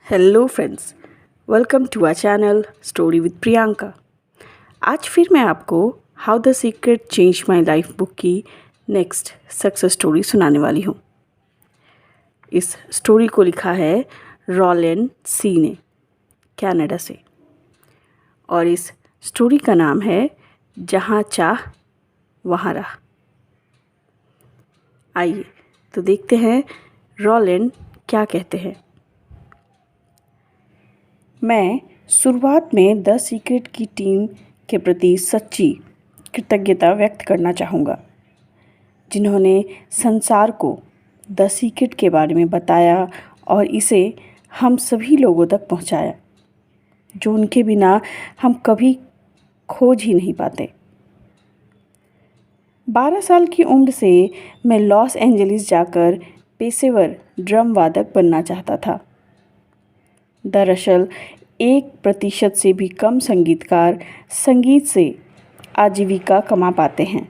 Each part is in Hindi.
Hello friends, welcome to our channel story with Priyanka. आज फिर मैं आपको how the secret change my life book की नेक्स्ट सक्सेस स्टोरी सुनाने वाली हूँ। इस स्टोरी को लिखा है रॉलेन सी ने, कनाडा से, और इस स्टोरी का नाम है जहाँ चाह वहाँ राह। आइए तो देखते हैं रॉलेन क्या कहते हैं। मैं शुरुआत में द सीक्रेट की टीम के प्रति सच्ची कृतज्ञता व्यक्त करना चाहूँगा, जिन्होंने संसार को द सीक्रेट के बारे में बताया और इसे हम सभी लोगों तक पहुँचाया, जो उनके बिना हम कभी खोज ही नहीं पाते। 12 साल की उम्र से मैं लॉस एंजलिस जाकर पेशेवर ड्रम वादक बनना चाहता था। दरअसल 1% से भी कम संगीतकार संगीत से आजीविका कमा पाते हैं।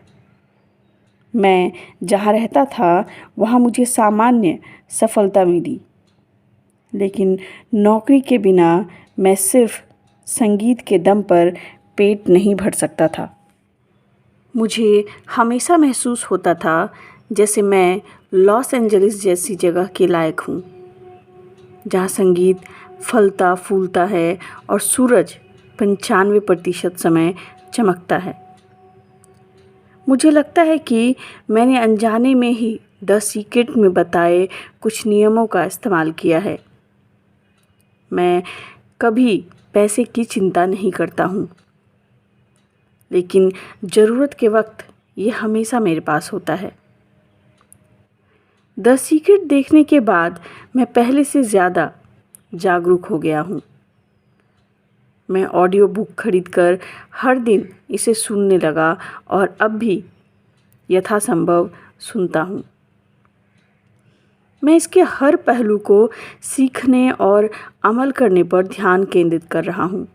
मैं जहाँ रहता था वहाँ मुझे सामान्य सफलता मिली, लेकिन नौकरी के बिना मैं सिर्फ संगीत के दम पर पेट नहीं भर सकता था। मुझे हमेशा महसूस होता था जैसे मैं लॉस एंजलिस जैसी जगह के लायक हूँ, जहाँ संगीत फलता फूलता है और सूरज 95% समय चमकता है। मुझे लगता है कि मैंने अनजाने में ही द सीक्रेट में बताए कुछ नियमों का इस्तेमाल किया है। मैं कभी पैसे की चिंता नहीं करता हूँ, लेकिन ज़रूरत के वक्त ये हमेशा मेरे पास होता है। द सीक्रेट देखने के बाद मैं पहले से ज़्यादा जागरूक हो गया हूँ। मैं ऑडियो बुक खरीदकर हर दिन इसे सुनने लगा और अब भी यथासंभव सुनता हूँ। मैं इसके हर पहलू को सीखने और अमल करने पर ध्यान केंद्रित कर रहा हूँ।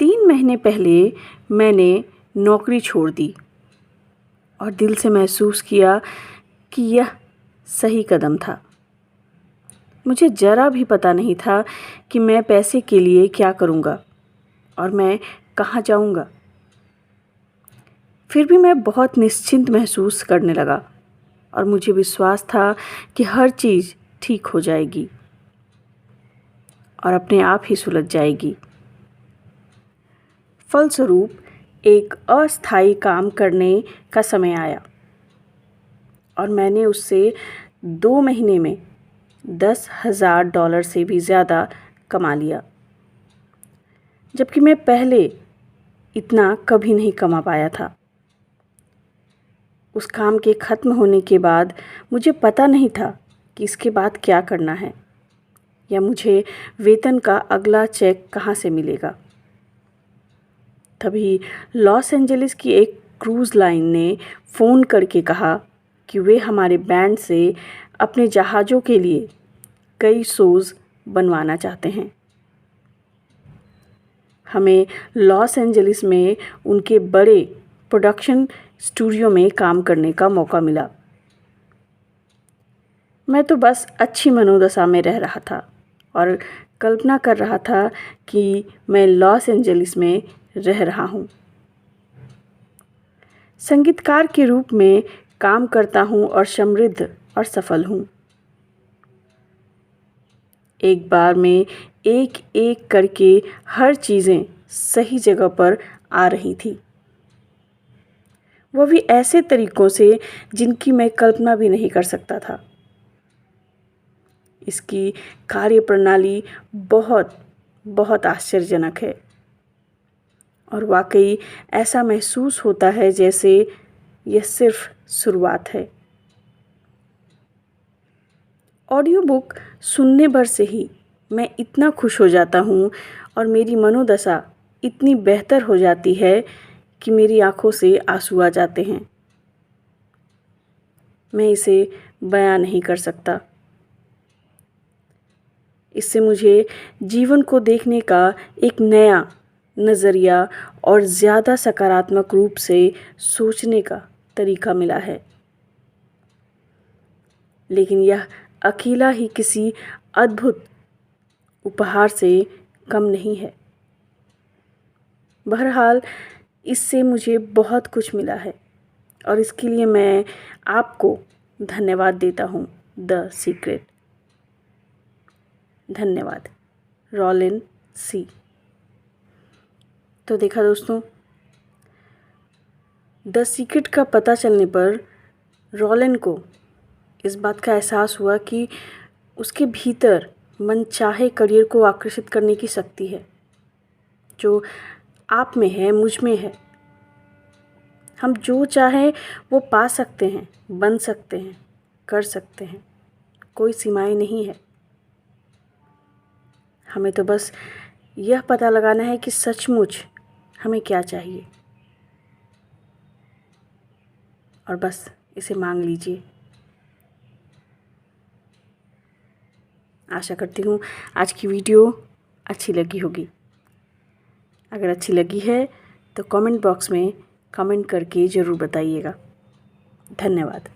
3 महीने पहले मैंने नौकरी छोड़ दी और दिल से महसूस किया कि यह सही कदम था। मुझे ज़रा भी पता नहीं था कि मैं पैसे के लिए क्या करूँगा और मैं कहाँ जाऊँगा। फिर भी मैं बहुत निश्चिंत महसूस करने लगा और मुझे विश्वास था कि हर चीज़ ठीक हो जाएगी और अपने आप ही सुलझ जाएगी। फलस्वरूप एक अस्थायी काम करने का समय आया और मैंने उससे 2 महीने में $10,000 से भी ज़्यादा कमा लिया, जबकि मैं पहले इतना कभी नहीं कमा पाया था। उस काम के ख़त्म होने के बाद मुझे पता नहीं था कि इसके बाद क्या करना है या मुझे वेतन का अगला चेक कहाँ से मिलेगा। तभी लॉस एंजलिस की एक क्रूज़ लाइन ने फ़ोन करके कहा कि वे हमारे बैंड से अपने जहाज़ों के लिए कई शोज़ बनवाना चाहते हैं। हमें लॉस एंजलिस में उनके बड़े प्रोडक्शन स्टूडियो में काम करने का मौका मिला। मैं तो बस अच्छी मनोदशा में रह रहा था और कल्पना कर रहा था कि मैं लॉस एंजलिस में रह रहा हूँ, संगीतकार के रूप में काम करता हूँ और समृद्ध और सफल हूँ। एक बार में एक एक करके हर चीज़ें सही जगह पर आ रही थी, वह भी ऐसे तरीक़ों से जिनकी मैं कल्पना भी नहीं कर सकता था। इसकी कार्यप्रणाली बहुत बहुत आश्चर्यजनक है और वाकई ऐसा महसूस होता है जैसे यह सिर्फ शुरुआत है। ऑडियो बुक सुनने भर से ही मैं इतना खुश हो जाता हूँ और मेरी मनोदशा इतनी बेहतर हो जाती है कि मेरी आँखों से आंसू आ जाते हैं। मैं इसे बयां नहीं कर सकता। इससे मुझे जीवन को देखने का एक नया नज़रिया और ज़्यादा सकारात्मक रूप से सोचने का तरीका मिला है। लेकिन यह अकेला ही किसी अद्भुत उपहार से कम नहीं है। बहरहाल इससे मुझे बहुत कुछ मिला है और इसके लिए मैं आपको धन्यवाद देता हूँ। The secret. धन्यवाद। रॉलिन सी। तो देखा दोस्तों, द सीक्रेट का पता चलने पर रॉलिन को इस बात का एहसास हुआ कि उसके भीतर मनचाहे करियर को आकर्षित करने की शक्ति है, जो आप में है, मुझ में है। हम जो चाहें वो पा सकते हैं, बन सकते हैं, कर सकते हैं। कोई सीमाएं नहीं है। हमें तो बस यह पता लगाना है कि सचमुच हमें क्या चाहिए, और बस इसे मांग लीजिए। आशा करती हूँ आज की वीडियो अच्छी लगी होगी। अगर अच्छी लगी है तो कमेंट बॉक्स में कमेंट करके ज़रूर बताइएगा। धन्यवाद।